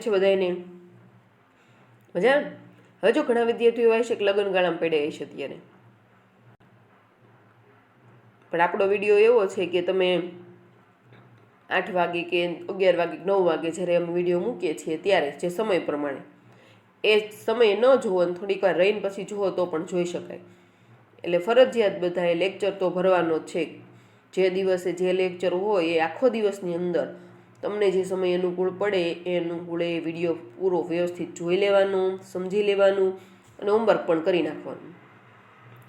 છે બધાને? મજા? હવે જો ઘણા વિદ્યાર્થીઓ એવા છે કે લગ્ન ગાળામાં પડ્યા છે અત્યારે, પણ આપણો વિડીયો એવો છે કે તમે 8 વાગે કે 11 વાગે 9 વાગે જ્યારે અમે વિડીયો મૂકીએ છીએ ત્યારે જે સમય પ્રમાણે એ સમયે ન જુઓ ને થોડીક વાર રહીને પછી જુઓ તો પણ જોઈ શકાય. એટલે ફરજિયાત બધાએ લેક્ચર તો ભરવાનો જ છે. જે દિવસે જે લેક્ચર હોય એ આખો દિવસની અંદર તમને જે સમય અનુકૂળ પડે એ અનુકૂળ એ વિડીયો પૂરો વ્યવસ્થિત જોઈ લેવાનું, સમજી લેવાનું અને હોમવર્ક પણ કરી નાખવાનું.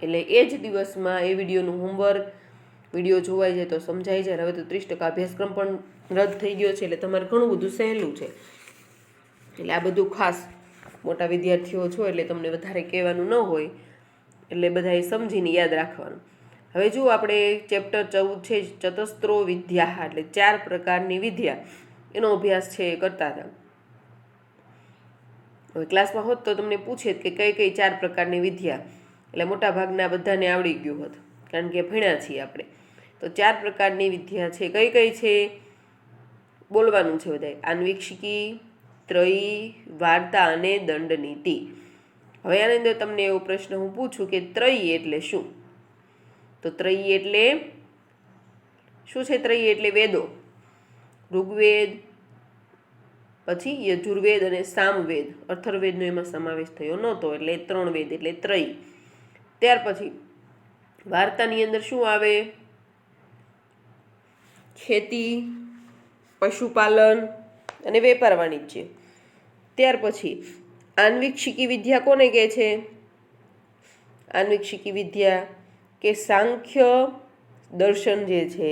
એટલે એ જ દિવસમાં એ વિડીયોનું હોમવર્ક વિડીયો જોવાઈ જાય તો સમજાઈ જાય. હવે તો 30% અભ્યાસક્રમ પણ રદ થઈ ગયો છે, એટલે તમારે ઘણું બધું સહેલું છે. એટલે આ બધું ખાસ મોટા વિદ્યાર્થીઓ છો એટલે તમને વધારે કહેવાનું ન હોય, એટલે બધાએ સમજીને યાદ રાખવાનું. હવે જુઓ આપણે ચેપ્ટર 14 છે ચતસ્ત્રો વિદ્યા, એટલે 4 પ્રકારની વિદ્યા, એનો અભ્યાસ છે એ કરતા હતા. હવે ક્લાસમાં હોત તો તમને પૂછે કે કઈ કઈ 4 પ્રકારની વિદ્યા, એટલે મોટા ભાગના બધાને આવડી ગયું હોત, કારણ કે ભણ્યા છીએ આપણે. તો 4 પ્રકારની વિદ્યા છે. કઈ કઈ છે બોલવાનું છે બધાએ. આન્વીક્ષિકી, ત્રયી, વાર્તા અને દંડનીતિ. હવે આની અંદર તમને એવો પ્રશ્ન હું પૂછું કે ત્રયી એટલે શું? તો ત્રયી એટલે શું છે? ત્રયી એટલે વેદો, ઋગ્વેદ, પછી યજુર્વેદ અને સામવેદ. અથર્વવેદનો એમાં સમાવેશ થયો નહોતો, એટલે 3 વેદ એટલે ત્રયી. ત્યાર પછી વાર્તાની અંદર શું આવે? ખેતી, પશુપાલન અને વેપાર વાણિજ્ય. ત્યાર પછી આન્વીક્ષિકી વિદ્યા કોને કહે છે? આન્વીક્ષિકી વિદ્યા કે સાંખ્ય દર્શન જે છે,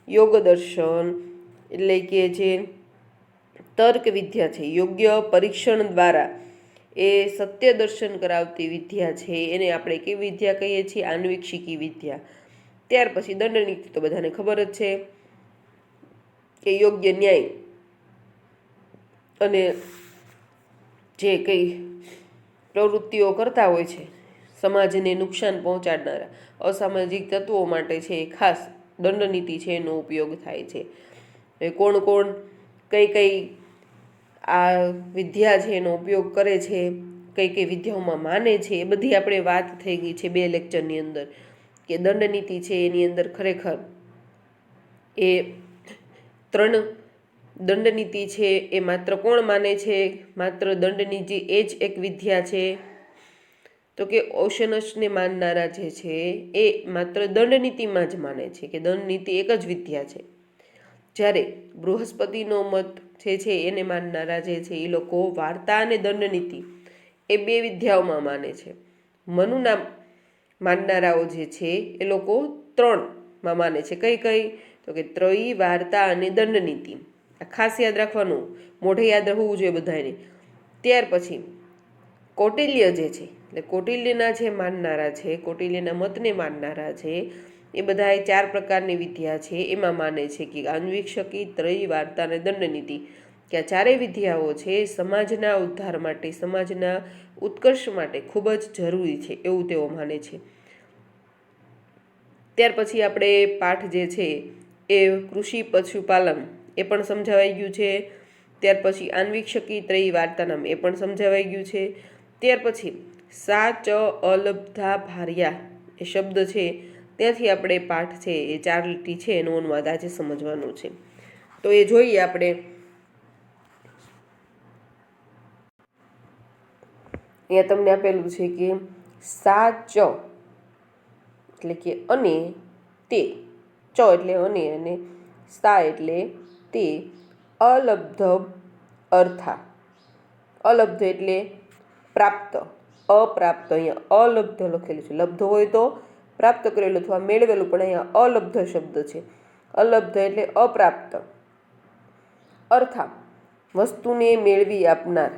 યોગ દર્શન, એટલે કે જે તર્ક વિદ્યા છે, યોગ્ય પરીક્ષણ દ્વારા એ સત્ય દર્શન કરાવતી વિદ્યા છે, એને આપણે કેવી વિદ્યા કહીએ છીએ? આન્વીક્ષિકી વિદ્યા. ત્યાર પછી દંડનીતિ તો બધાને ખબર જ છે કે યોગ્ય ન્યાય અને જે કંઈ પ્રવૃત્તિઓ કરતા હોય છે સમાજને નુકસાન પહોંચાડનારા અસામાજિક તત્વો માટે છે એ ખાસ દંડનીતિ છે એનો ઉપયોગ થાય છે. કોણ કોણ કઈ કઈ આ વિદ્યા છે એનો ઉપયોગ કરે છે, કઈ કઈ વિદ્યાઓમાં માને છે, એ બધી આપણે વાત થઈ ગઈ છે 2 લેક્ચરની અંદર. કે દંડનીતિ છે એની અંદર ખરેખર એ 3 દંડનીતિ છે એ માત્ર કોણ માને છે? માત્ર દંડનીતિ એ જ એક વિદ્યા છે? તો કે ઓશનસને માનનારા જે છે એ માત્ર દંડનીતિમાં જ માને છે કે દંડનીતિ એક જ વિદ્યા છે. જ્યારે બૃહસ્પતિનો મત જે છે એને માનનારા જે છે એ લોકો વાર્તા અને દંડનીતિ એ 2 વિદ્યાઓમાં માને છે. મનુના માનનારાઓ જે છે એ લોકો 3માં માને છે. કઈ કઈ? તો કે ત્રયી, વાર્તા અને દંડનીતિ. આ ખાસ યાદ રાખવાનું, મોઢે યાદ રહેવું જોઈએ બધાને. ત્યાર પછી કૌટિલ્ય જે છે, એટલે કૌટિલ્યના જે માનનારા છે, કૌટિલ્યના મતને માનનારા છે, એ બધા 4 પ્રકારની વિદ્યા છે એમાં માને છે કે આન્વીક્ષકી, ત્રયી, વાર્તા અને દંડનીતિ, કે આ 4 વિદ્યાઓ છે સમાજના ઉદ્ધાર માટે, સમાજના ઉત્કર્ષ માટે ખૂબ જ જરૂરી છે એવું તેઓ માને છે. ત્યાર પછી આપણે પાઠ જે છે એ કૃષિ પશુપાલન એ પણ સમજાવાઈ ગયું છે. ત્યાર પછી આન્વીક્ષકી, ત્રયી, વાર્તાનામ એ પણ સમજાવાઈ ગયું છે. ત્યાર પછી સા ચ અલબ્ધા ભાર્યા એ શબ્દ છે ત્યાંથી આપણે પાઠ છે એ 4 લીટી છે એનો અનુવાદ આજે સમજવાનું છે. તો એ જોઈએ આપણે. અહીંયા તમને આપેલું છે કે સા ચ એટલે કે અને તે, ચ એટલે અને સા એટલે તે, અલબ્ધ અર્થા. અલબ્ધ એટલે પ્રાપ્ત, અપ્રાપ્ત. અહીંયા અલબ્ધ લખેલું છે. લબ્ધ હોય તો પ્રાપ્ત કરેલું અથવા મેળવેલું, પણ અહીંયા અલબ્ધ શબ્દ છે. અલબ્ધ એટલે અપ્રાપ્ત. અર્થા વસ્તુને મેળવી આપનાર.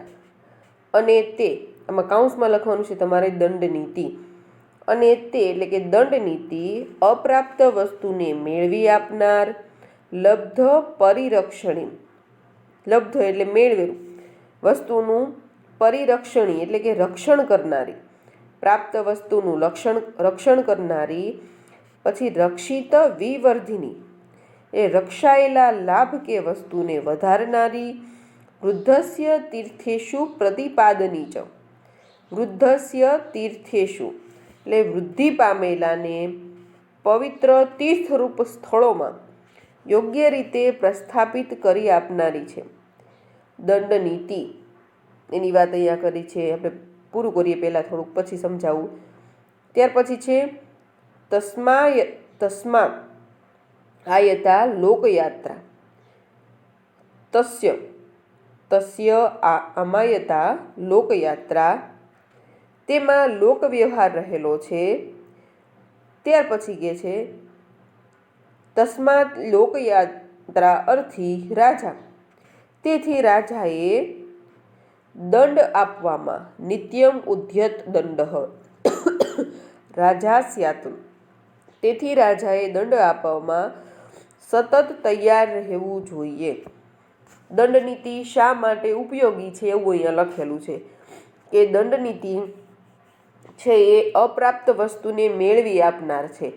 અને તે, આમાં કાઉન્સમાં લખવાનું છે તમારે દંડનીતિ. અને તે એટલે કે દંડનીતિ અપ્રાપ્ત વસ્તુને મેળવી આપનાર, લબ્ધ પરિરક્ષણી. લબ્ધ એટલે મેળવેલું, વસ્તુનું પરિરક્ષણી એટલે કે રક્ષણ કરનારી, પ્રાપ્ત વસ્તુનું રક્ષણ કરનારી. પછી રક્ષિત વિવર્ધિની એ રક્ષાયેલા લાભ કે વસ્તુને વધારનારી. વૃદ્ધસ્ય તીર્થેષુ પ્રતિપાદની ચ. વૃદ્ધસ્ય તીર્થેષુ એટલે વૃદ્ધિ પામેલાને પવિત્ર તીર્થરૂપ સ્થળોમાં યોગ્ય રીતે પ્રસ્થાપિત કરી આપનારી છે. દંડનીતિ એની વાત અહીંયા કરી છે. આપણે પૂરું કરીએ પહેલાં થોડુંક, પછી સમજાવું. ત્યાર પછી છે તસ્મા આયતા લોકયાત્રા. તસ્ય અમાયતા લોકયાત્રા, તેમાં લોકવ્યવહાર રહેલો છે. ત્યાર પછી કહે છે તસ્માત લોકયાત્રા અર્થી રાજા, તેથી રાજાએ દંડ આપવામાં નિત્યમ ઉદ્યત દંડ રાજા સ્યાત, તેથી રાજાએ દંડ આપવામાં સતત તૈયાર રહેવું જોઈએ. દંડનીતિ શા માટે ઉપયોગી છે એવું અહીંયા લખેલું છે કે દંડનીતિ છે એ અપ્રાપ્ત વસ્તુને મેળવી આપનાર છે.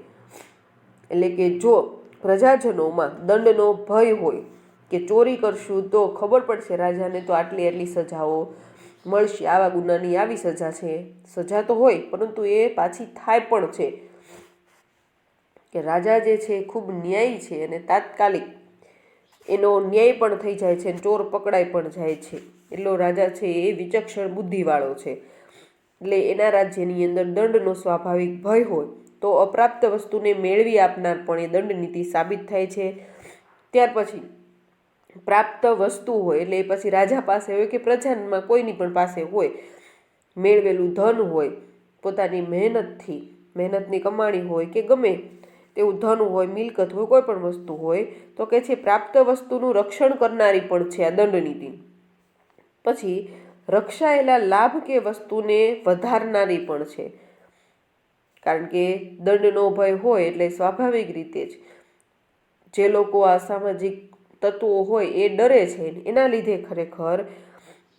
એટલે કે જો પ્રજાજનોમાં દંડનો ભય હોય કે ચોરી કરશું તો ખબર પડશે રાજાને તો આટલી સજાઓ મળશે, આવા ગુનાની આવી સજા છે, સજા તો હોય પરંતુ એ પાછી થાય પણ છે કે રાજા જે છે ખૂબ ન્યાયી છે અને તાત્કાલિક એનો ન્યાય પણ થઈ જાય છે, ચોર પકડાઈ પણ જાય છે. એટલો રાજા છે એ વિચક્ષણ બુદ્ધિવાળો છે. એટલે એના રાજ્યની અંદર દંડનો સ્વાભાવિક ભય હોય તો અપ્રાપ્ત વસ્તુને મેળવી આપનાર પણ એ દંડનીતિ સાબિત થાય છે. ત્યાર પછી પ્રાપ્ત વસ્તુ હોય એટલે પછી રાજા પાસે હોય કે પ્રજામાં કોઈની પણ પાસે હોય, મેળવેલું ધન હોય, પોતાની મહેનતની કમાણી હોય કે ગમે તેવું ધન હોય, મિલકત હોય, કોઈ પણ વસ્તુ હોય તો કે છે પ્રાપ્ત વસ્તુનું રક્ષણ કરનારી પણ છે આ દંડનીતિ. પછી રક્ષાયેલા લાભ કે વસ્તુને વધારનારી પણ છે. કારણ કે દંડનો ભય હોય એટલે સ્વાભાવિક રીતે જ જે લોકો આ સામાજિક તત્વો હોય એ ડરે છે, એના લીધે ખરેખર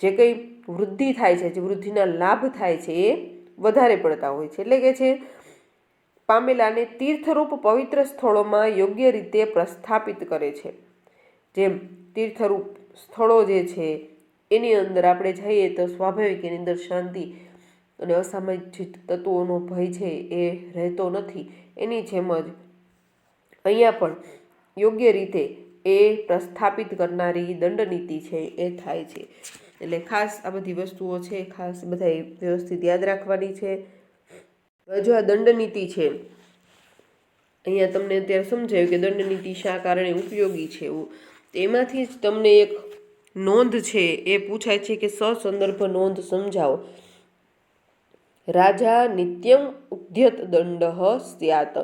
જે કંઈ વૃદ્ધિ થાય છે, જે વૃદ્ધિના લાભ થાય છે એ વધારે પડતા હોય છે. એટલે કે છે પામેલાને તીર્થરૂપ પવિત્ર સ્થળોમાં યોગ્ય રીતે પ્રસ્થાપિત કરે છે. જેમ તીર્થરૂપ સ્થળો જે છે એની અંદર આપણે જઈએ તો સ્વાભાવિક એની અંદર શાંતિ અને અસામાજિક તત્વોનો ભય છે એ રહેતો નથી. એની જેમ જ અહીંયા પણ યોગ્ય રીતે એ પ્રસ્થાપિત કરનારી દંડનીતિ છે એ થાય છે. એટલે ખાસ આ બધી વસ્તુઓ છે ખાસ બધાએ વ્યવસ્થિત યાદ રાખવાની છે. જો આ દંડનીતિ છે અહીંયા તમને અત્યારે સમજાયું કે દંડનીતિ શા કારણે ઉપયોગી છે એવું, એમાંથી જ તમને એક નોંધ છે એ પૂછાય છે કે સસંદર્ભ નોંધ સમજાવો. રાજા નિત્યમ ઉદ્યત દંડ સ્યાત.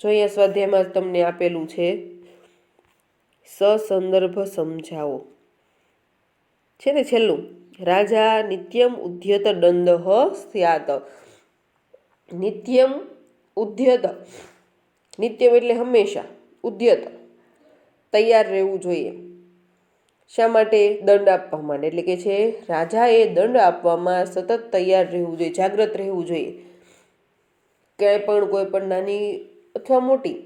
જો અહીંયા સ્વાધ્યાયમાં તમને આપેલું છે સસંદર્ભ સમજાવો છે ને છેલ્લું, રાજા નિત્યમ ઉદ્યત દંડ સ્યાત. નિત્યમ ઉદ્યત, નિત્યમ એટલે હંમેશા, ઉદ્યત તૈયાર રહેવું જોઈએ. શા માટે? દંડ આપવા માટે. એટલે કે છે રાજાએ દંડ આપવામાં સતત તૈયાર રહેવું જોઈએ, જાગ્રત રહેવું જોઈએ. ક્યાંય પણ કોઈ પણ નાની અથવા મોટી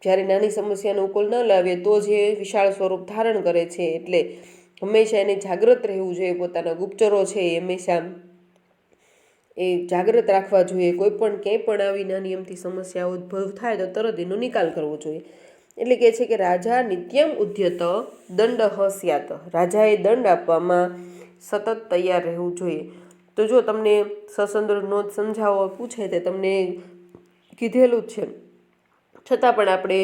જ્યારે નાની સમસ્યાનો ઉકેલ ન લાવીએ તો જે વિશાળ સ્વરૂપ ધારણ કરે છે, એટલે હંમેશા એને જાગ્રત રહેવું જોઈએ. પોતાના ગુપ્તચરો છે એ હંમેશા એ જાગ્રત રાખવા જોઈએ. કોઈ પણ ક્યાંય પણ આવી નાની અમથી સમસ્યા ઉદ્ભવ થાય તો તરત એનો નિકાલ કરવો જોઈએ. એટલે કે છે કે રાજા નિત્યમ ઉદ્યત દંડ સ્યાત. રાજાએ દંડ આપવામાં સતત તૈયાર રહેવું જોઈએ. તો જો તમને સસંદર્ભ નોંધ સમજાવો પૂછે તો તમને કીધેલું જ છે, છતાં પણ આપણે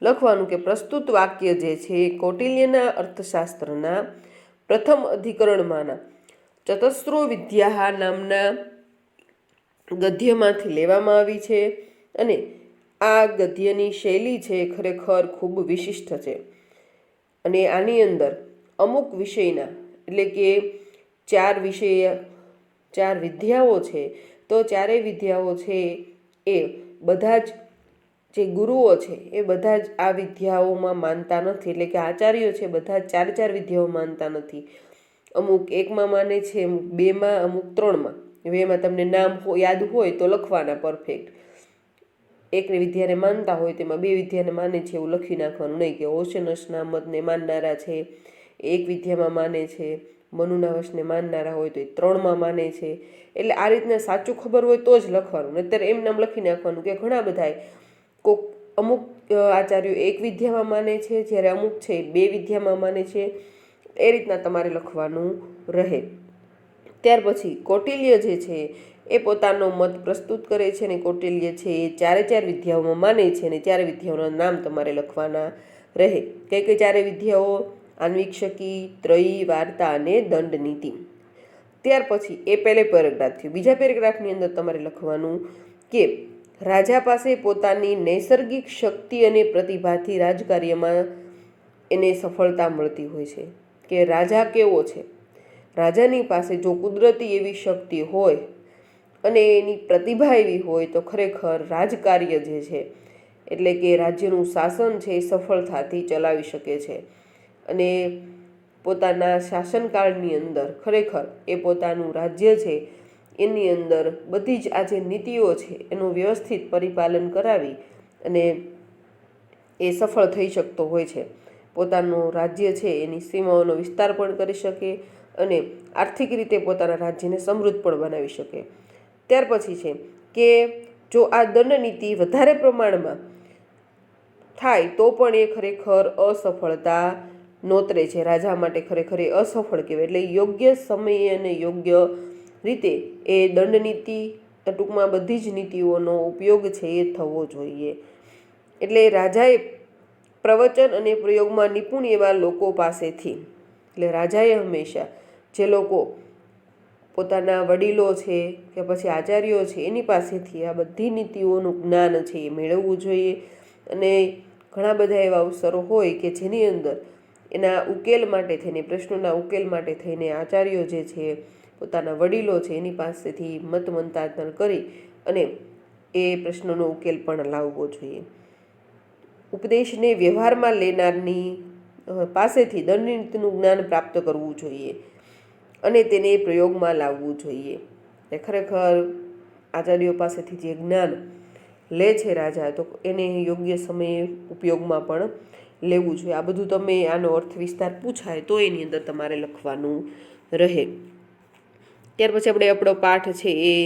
લખવાનું કે પ્રસ્તુત વાક્ય જે છે કૌટિલ્યના અર્થશાસ્ત્રના પ્રથમ અધિકરણમાંના ચતસ્રો વિદ્યા નામના ગદ્યમાંથી લેવામાં આવી છે. અને આ ગદ્યની શૈલી છે ખરેખર ખૂબ વિશિષ્ટ છે. અને આની અંદર અમુક વિષયના એટલે કે ચાર વિદ્યાઓ છે, તો ચારેય વિદ્યાઓ છે એ બધા જ જે ગુરુઓ છે એ બધા જ આ વિદ્યાઓમાં માનતા નથી. એટલે કે આચાર્યો છે બધા ચાર વિદ્યાઓ માનતા નથી. અમુક એકમાં માને છે, અમુક બેમાં, અમુક ત્રણમાં. એમાં તમને નામ યાદ હોય તો લખવાના પરફેક્ટ. એકની વિદ્યાને માનતા હોય તેમાં બે વિદ્યાને માને છે એવું લખી નાખવાનું નહીં કે ઓશનસના મતને માનનારા છે, એક વિદ્યામાં માને છે, મનુના વશને માનનારા હોય તો એ 3માં માને છે. એટલે આ રીતના સાચું ખબર હોય તો જ લખવાનું. અત્યારે એમ નામ લખી નાખવાનું કે ઘણા બધા કોક અમુક આચાર્યો એક વિદ્યામાં માને છે, જ્યારે અમુક છે 2 વિદ્યામાં માને છે. એ રીતના તમારે લખવાનું રહે. ત્યાર પછી કૌટિલ્ય જે છે એ પોતાનો મત પ્રસ્તુત કરે છે, અને કૌટિલ્ય છે એ 4 વિદ્યાઓમાં માને છે, અને 4 વિદ્યાઓના નામ તમારે લખવાના રહે. કઈ કઈ 4 વિદ્યાઓ? આન્વીક્ષકી, ત્રયી, વાર્તા અને દંડ નીતિ. ત્યાર પછી એ પહેલે પેરેગ્રાફ થયું. બીજા પેરેગ્રાફની અંદર તમારે લખવાનું કે રાજા પાસે પોતાની નૈસર્ગિક શક્તિ અને પ્રતિભાથી રાજકાર્યમાં એને સફળતા મળતી હોય છે. કે રાજા કેવો છે? રાજાની પાસે જો કુદરતી એવી શક્તિ હોય અને એની પ્રતિભા એવી હોય તો ખરેખર રાજકાર્ય જે છે, એટલે કે રાજ્યનું શાસન છે એ સફળતાથી ચલાવી શકે છે. અને પોતાના શાસનકાળની અંદર ખરેખર એ પોતાનું રાજ્ય છે એની અંદર બધી જ આ જે નીતિઓ છે એનું વ્યવસ્થિત પરિપાલન કરાવી અને એ સફળ થઈ શકતો હોય છે. પોતાનું રાજ્ય છે એની સીમાઓનો વિસ્તાર પણ કરી શકે અને આર્થિક રીતે પોતાના રાજ્યને સમૃદ્ધ પણ બનાવી શકે. ત્યાર પછી છે કે જો આ દંડ નીતિ વધારે પ્રમાણમાં થાય તો પણ એ ખરેખર અસફળતા નોતરે છે. રાજા માટે ખરેખર એ અસફળ કહેવાય. એટલે યોગ્ય સમયે અને યોગ્ય રીતે એ દંડ નીતિ, ટૂંકમાં બધી જ નીતિઓનો ઉપયોગ છે એ થવો જોઈએ. એટલે રાજાએ પ્રવચન અને પ્રયોગમાં નિપુણ એવા લોકો પાસેથી, એટલે રાજાએ હંમેશા જે લોકો પોતાના વડીલો છે કે પછી આચાર્યો છે એની પાસેથી આ બધી નીતિઓનું જ્ઞાન છે એ મેળવવું જોઈએ. અને ઘણા બધા એવા અવસરો હોય કે જેની અંદર એના ઉકેલ માટે થઈને, પ્રશ્નોના ઉકેલ માટે થઈને આચાર્યો જે છે, પોતાના વડીલો છે એની પાસેથી મત મંતાંતર કરી અને એ પ્રશ્નોનો ઉકેલ પણ લાવવો જોઈએ. ઉપદેશને વ્યવહારમાં લેનારની પાસેથી દંડ નીતિનું જ્ઞાન પ્રાપ્ત કરવું જોઈએ અને તેને પ્રયોગમાં લાવવું જોઈએ. એ ખરેખર આચાર્યો પાસેથી જે જ્ઞાન લે છે રાજા, તો એને યોગ્ય સમયે ઉપયોગમાં પણ લેવું જોઈએ. આ બધું તમે આનો અર્થ વિસ્તાર પૂછાય તો એની અંદર તમારે લખવાનું રહે. ત્યાર પછી આપણે આપણો પાઠ છે એ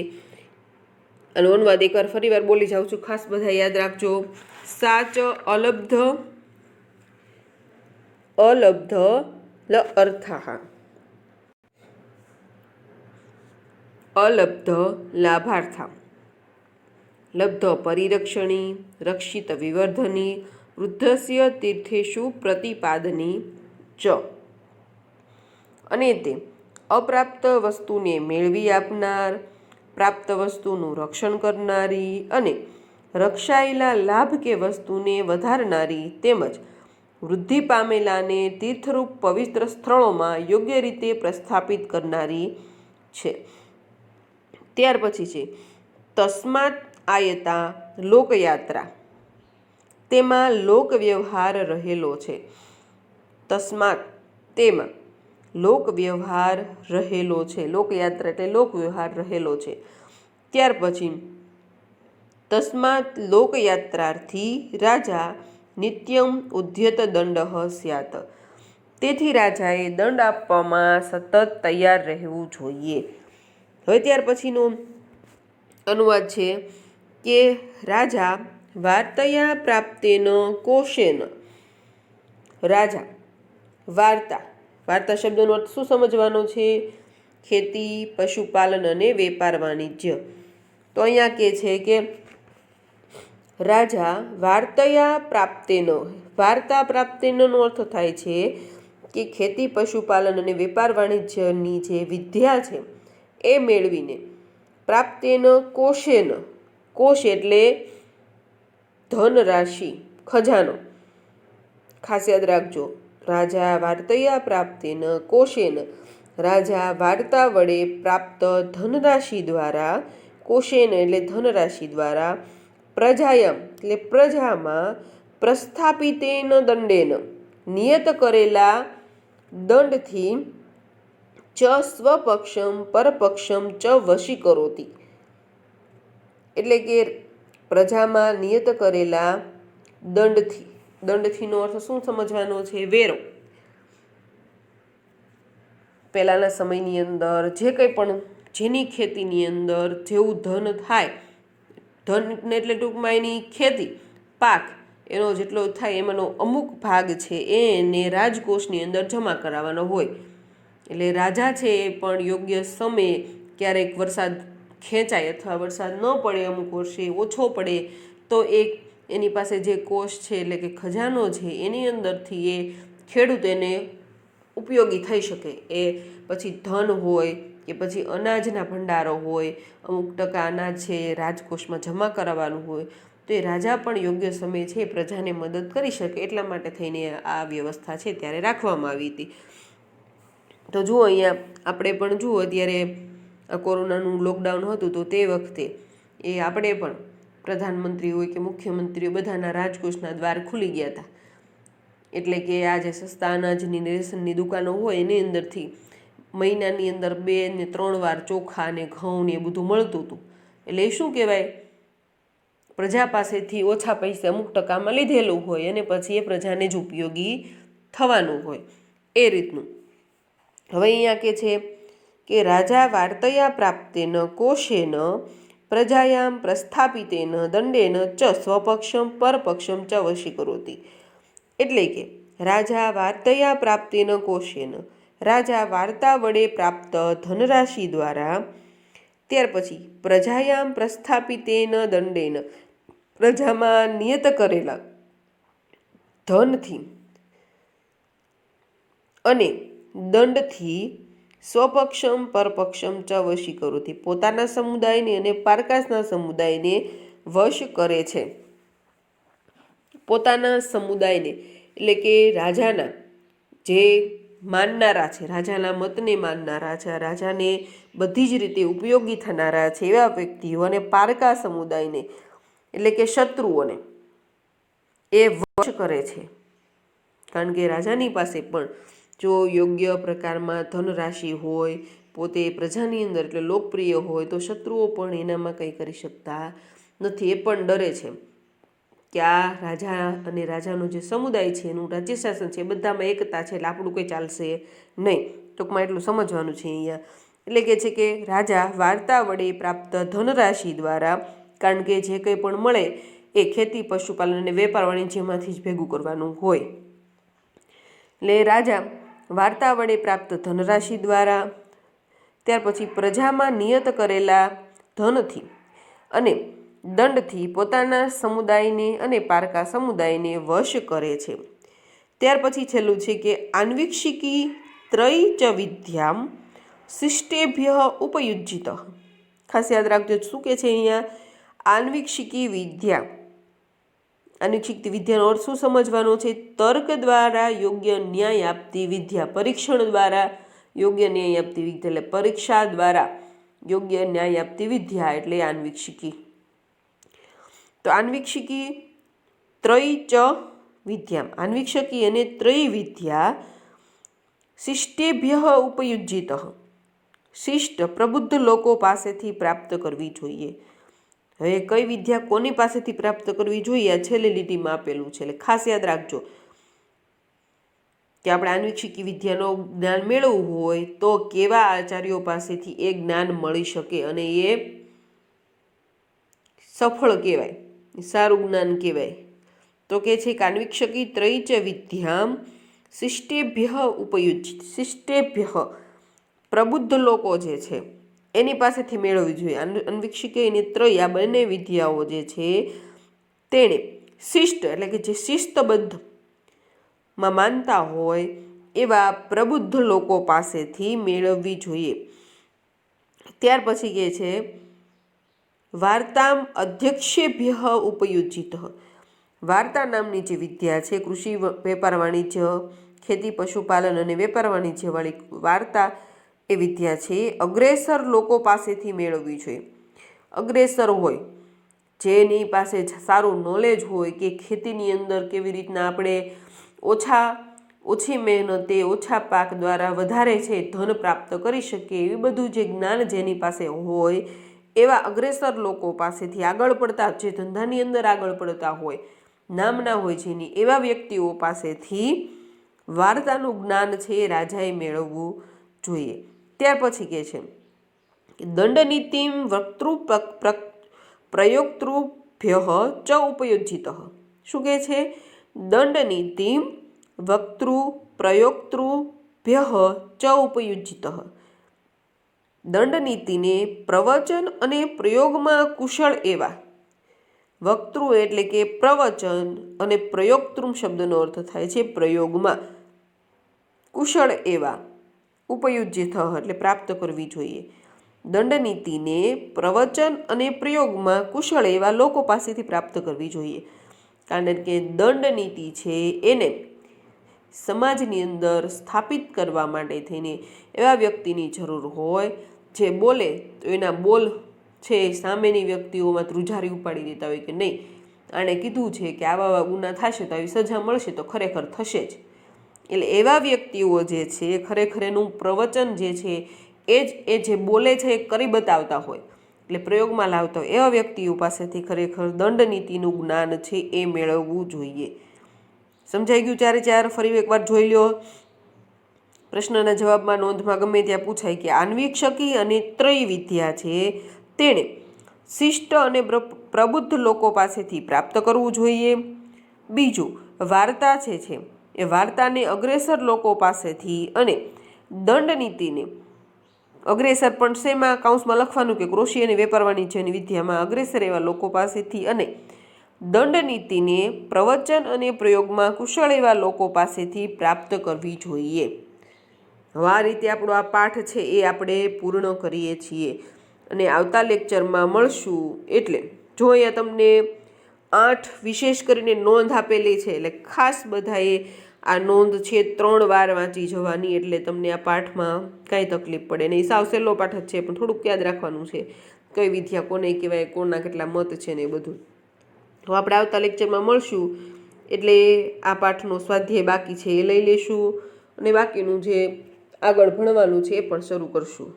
આનો અનુવાદ એકવાર ફરીવાર બોલી જાઉં છું, ખાસ બધા યાદ રાખજો. સાચ અલબ્ધ લ અર્થાહ, અલબ્ધ લાભાર્થા, લબ્ધ પરિરક્ષણી, રક્ષિત વિવર્ધની, વૃદ્ધસ્ય તીર્થેષુ પ્રતિપાદની ચ. અને તે અપ્રાપ્ત વસ્તુને મેળવી આપનાર, પ્રાપ્ત વસ્તુનું રક્ષણ કરનારી અને રક્ષાયેલા લાભ કે વસ્તુને વધારનારી, તેમજ વૃદ્ધિ પામેલાને તીર્થરૂપ પવિત્ર સ્થળોમાં યોગ્ય રીતે પ્રસ્થાપિત કરનારી છે. ત્યાર પછી છે તસ્માત આયતા લોકયાત્રા, તેમાં લોકવ્યવહાર રહેલો છે. તસ્માત તેમાં લોકવ્યવહાર રહેલો છે. લોકયાત્રા એટલે લોકવ્યવહાર રહેલો છે. ત્યાર પછી તસ્માત લોકયાત્રાર્થી રાજા નિત્યમ ઉદ્યત દંડ સ્યાત, તેથી રાજાએ દંડ આપવામાં સતત તૈયાર રહેવું જોઈએ. હવે ત્યાર પછીનો અનુવાદ છે કે રાજા વાર્તયા પ્રાપ્તેન કોશેન, રાજા વાર્તા, વાર્તા શબ્દનો અર્થ શું સમજવાનો છે? ખેતી, પશુપાલન અને વેપાર વાણિજ્ય. તો અહીંયા કહે છે કે રાજા વાર્તયા પ્રાપ્તેન, વાર્તા પ્રાપ્તેનનો અર્થ થાય છે કે ખેતી, પશુપાલન અને વેપાર વાણિજ્યની જે વિદ્યા છે એ મેળવીને, પ્રાપ્તેન કોશેન, કોશ એટલે ધન રાશિ, ખજાનો. ખાસ યાદ રાખજો, રાજા વાર્તયા પ્રાપ્તેન કોશેન, રાજા વાર્તા વડે પ્રાપ્ત ધનરાશિ દ્વારા, કોશેન એટલે ધનરાશિ દ્વારા, પ્રજાયમ એટલે પ્રજામાં, પ્રસ્થાપિતેન દંડેન નિયત કરેલા દંડથી, ચ સ્વપક્ષમ પરપક્ષમ ચ વશીકરોતિ, એટલે કે પ્રજામાં નિયત કરેલા દંડથી, દંડથીનો અર્થ શું સમજવાનો છે? વેરો. પહેલાંના સમયની અંદર જે કંઈ પણ જેની ખેતીની અંદર જેવું ધન થાય, ધન એટલે ટૂંકમાં એની ખેતી પાક એનો જેટલો થાય એમાંનો અમુક ભાગ છે એને રાજકોષની અંદર જમા કરાવવાનો હોય. એટલે રાજા છે એ પણ યોગ્ય સમયે ક્યારેક વરસાદ ખેંચાય અથવા વરસાદ ન પડે, અમુક વર્ષે ઓછો પડે, તો એની પાસે જે કોષ છે એટલે કે ખજાનો છે એની અંદરથી એ ખેડૂત એને ઉપયોગી થઈ શકે. એ પછી ધન હોય કે પછી અનાજના ભંડારો હોય, અમુક ટકા અનાજ છે એ રાજકોષમાં જમા કરાવવાનું હોય, તો એ રાજા પણ યોગ્ય સમય છે પ્રજાને મદદ કરી શકે. એટલા માટે થઈને આ વ્યવસ્થા છે ત્યારે રાખવામાં આવી હતી. તો જુઓ અહીંયા આપણે પણ જુઓ અત્યારે કોરોનાનું લોકડાઉન હતું તો તે વખતે એ આપણે પણ પ્રધાનમંત્રી હોય કે મુખ્યમંત્રીઓ બધાના રાજકોષના દ્વાર ખુલી ગયા હતા. એટલે કે આ જે સસ્તા અનાજની રેશનની દુકાનો હોય એની અંદરથી મહિનાની અંદર 2 ને 3 વાર ચોખા ને ઘઉં ને એ બધું મળતું હતું. એટલે એ શું કહેવાય, પ્રજા પાસેથી ઓછા પૈસે અમુક ટકામાં લીધેલું હોય અને પછી એ પ્રજાને જ ઉપયોગી થવાનું હોય એ રીતનું. હવે અહીંયા કે છે કે રાજા વાર્તયા પ્રાપ્તેન કોશેન પ્રજાયામ પ્રસ્થાપિતેન દંડેન ચ સ્વપક્ષમ પરપક્ષમ ચ વશીકરોતિ. એટલે કે રાજા વાર્તયા પ્રાપ્તેન કોશેન, રાજા વાર્તા વડે પ્રાપ્ત ધનરાશિ દ્વારા, ત્યાર પછી પ્રજાયામ પ્રસ્થાપિતેન દંડેન, પ્રજામાં નિયત કરેલા ધનથી અને દંડથી સ્વપક્ષમ પરપક્ષમ ચ વશીકરોતિ, પોતાના સમુદાયને અને પારકાસના સમુદાયને વશ કરે છે. પોતાના સમુદાયને એટલે કે રાજાના જે માનનારા છે, રાજાના મતને માનનારા છે, રાજાને બધી જ રીતે ઉપયોગી થનારા છે એવા વ્યક્તિઓ અને પારકા સમુદાયને એટલે કે શત્રુઓને એ વશ કરે છે. કારણ કે રાજાની પાસે પણ જો યોગ્ય પ્રકારમાં ધનરાશિ હોય, પોતે પ્રજાની અંદર એટલે લોકપ્રિય હોય, તો શત્રુઓ પણ એનામાં કંઈ કરી શકતા નથી. એ પણ ડરે છે કે આ રાજા અને રાજાનો જે સમુદાય છે એનું રાજ્ય શાસન છે બધામાં એકતા છે એટલે આપણું કંઈ ચાલશે નહીં. ટૂંકમાં એટલું સમજવાનું છે અહીંયા. એટલે કે છે કે રાજા વાર્તા વડે પ્રાપ્ત ધનરાશિ દ્વારા, કારણ કે જે કંઈ પણ મળે એ ખેતી પશુપાલન અને વેપાર વાણિજ્યમાંથી જ ભેગું કરવાનું હોય. એટલે રાજા વાર્તા વડે પ્રાપ્ત ધનરાશિ દ્વારા, ત્યાર પછી પ્રજામાં નિયત કરેલા ધનથી અને દંડથી પોતાના સમુદાયને અને પારકા સમુદાયને વશ કરે છે. ત્યાર પછી છેલ્લું છે કે આન્વીક્ષિકી ત્રય ચ વિદ્યામ શિષ્ટેભ્ય ઉપયુજિત. ખાસ યાદ રાખજો શું કે છે અહીંયા, આન્વીક્ષિકી વિદ્યા. આન્વીક્ષિક વિદ્યાનો અર્થ શું સમજવાનો છે? તર્ક દ્વારા યોગ્ય ન્યાય આપતી વિદ્યા, પરીક્ષણ દ્વારા યોગ્ય ન્યાય આપતી વિદ્યા, એટલે પરીક્ષા દ્વારા યોગ્ય ન્યાય આપતી વિદ્યા એટલે આન્વીક્ષિકી. તો આન્વીક્ષિકી ત્રય ચ વિદ્યા, આન્વીક્ષકી અને ત્રય વિદ્યા શિષ્ટેભ્ય ઉપયુજિત, શિષ્ટ પ્રબુદ્ધ લોકો પાસેથી પ્રાપ્ત કરવી જોઈએ. હવે કઈ વિદ્યા કોની પાસેથી પ્રાપ્ત કરવી જોઈએ આ છેલ્લી લીટીમાં આપેલું છે. એટલે ખાસ યાદ રાખજો કે આપણે આન્વીક્ષિકી વિદ્યાનું જ્ઞાન મેળવવું હોય તો કેવા આચાર્યો પાસેથી એ જ્ઞાન મળી શકે અને એ સફળ કહેવાય, સારું જ્ઞાન કહેવાય. તો કે છે કે આન્વીક્ષકી ત્રય ચ વિદ્યામ શિષ્ટેભ્ય ઉપયુજિત, શિષ્ટેભ્ય પ્રબુદ્ધ લોકો જે છે એની પાસેથી મેળવવી જોઈએ. અન્વીક્ષિકે અને ત્રય આ બંને વિદ્યાઓ જે છે તેણે શિષ્ટ એટલે કે જે શિસ્તબદ્ધમાં માનતા હોય એવા પ્રબુદ્ધ લોકો પાસેથી મેળવવી જોઈએ. ત્યાર પછી કહે છે વાર્તામ અધ્યક્ષેભ્ય ઉપયુજિત. વાર્તા નામની જે વિદ્યા છે, કૃષિ વેપાર વાણિજ્ય, ખેતી પશુપાલન અને વેપાર વાણિજ્ય વાળી વાર્તા એ વિદ્યા છે અગ્રેસર લોકો પાસેથી મેળવવી જોઈએ. અગ્રેસર હોય, જેની પાસે સારું નોલેજ હોય કે ખેતીની અંદર કેવી રીતના આપણે ઓછી મહેનતે ઓછા પાક દ્વારા વધારે છે ધન પ્રાપ્ત કરી શકીએ, એવી બધું જે જ્ઞાન જેની પાસે હોય એવા અગ્રેસર લોકો પાસેથી, આગળ પડતા જે ધંધાની અંદર આગળ પડતા હોય, નામના હોય જેની, એવા વ્યક્તિઓ પાસેથી વાર્તાનું જ્ઞાન છે રાજાએ મેળવવું જોઈએ। ત્યાર પછી કહે છે કે દંડનીતિમ પ્રયોક્તૃભ્ય ચ ઉપયોજિત। શું કહે છે? દંડનીતિમ પ્રયોક્તૃભ્ય ચ ઉપયોજિત। દંડનીતિને પ્રવચન અને પ્રયોગમાં કુશળ એવા, વક્તૃ એટલે કે પ્રવચન અને પ્રયોક્તૃ શબ્દનો અર્થ થાય છે પ્રયોગમાં, કુશળ એવા, ઉપયુજ્યથ એટલે પ્રાપ્ત કરવી જોઈએ। દંડનીતિને પ્રવચન અને પ્રયોગમાં કુશળ એવા લોકો પાસેથી પ્રાપ્ત કરવી જોઈએ, કારણ કે દંડનીતિ છે એને સમાજની અંદર સ્થાપિત કરવા માટે થઈને એવા વ્યક્તિની જરૂર હોય જે બોલે તો એના બોલ છે સામેની વ્યક્તિઓમાં ધ્રુજારી ઉપાડી દેતા હોય કે નહીં, આણે કીધું છે કે આવા આવા ગુના થશે તો આવી સજા મળશે તો ખરેખર થશે જ। એટલે એવા વ્યક્તિઓ જે છે ખરેખર એનું પ્રવચન જે છે એ જે બોલે છે એ કરી બતાવતા હોય, એટલે પ્રયોગમાં લાવતા હોય એવા વ્યક્તિઓ પાસેથી ખરેખર દંડનીતિનું જ્ઞાન છે એ મેળવવું જોઈએ। સમજાઈ ગયું? ચારે ચાર ફરી એકવાર જોઈ લો। પ્રશ્નના જવાબમાં નોંધમાં ગમે ત્યાં પૂછાય કે આન્વીક્ષકી અને ત્રય વિદ્યા છે તેણે શિષ્ટ અને પ્રબુદ્ધ લોકો પાસેથી પ્રાપ્ત કરવું જોઈએ। બીજું, વાર્તા છે એ વાર્તાને અગ્રેસર લોકો પાસેથી અને દંડનીતિને અગ્રેસર પણ શેમાં કાઉન્સમાં લખવાનું કે કૃષિ અને વેપાર વાણિજ્યની વિદ્યામાં અગ્રેસર એવા લોકો પાસેથી અને દંડનીતિને પ્રવચન અને પ્રયોગમાં કુશળ એવા લોકો પાસેથી પ્રાપ્ત કરવી જોઈએ। હવે આ રીતે આપણો આ પાઠ છે એ આપણે પૂર્ણ કરીએ છીએ અને આવતા લેક્ચરમાં મળશું। એટલે જો અહીંયા તમને 8 વિશેષ કરીને નોંધ આપેલી છે, એટલે ખાસ બધાએ આ નોંધ છે 3 વાર વાંચી જવાની, એટલે તમને આ પાઠમાં કાંઈ તકલીફ પડે નહીં। સાવ સહેલો પાઠ જ છે, પણ થોડુંક યાદ રાખવાનું છે કઈ વિદ્યા કોને કહેવાય, કોના કેટલા મત છે ને એ બધું। તો આપણે આવતા લેક્ચરમાં મળશું, એટલે આ પાઠનો સ્વાધ્યાય બાકી છે એ લઈ લેશું અને બાકીનું જે આગળ ભણવાનું છે એ પણ શરૂ કરશું।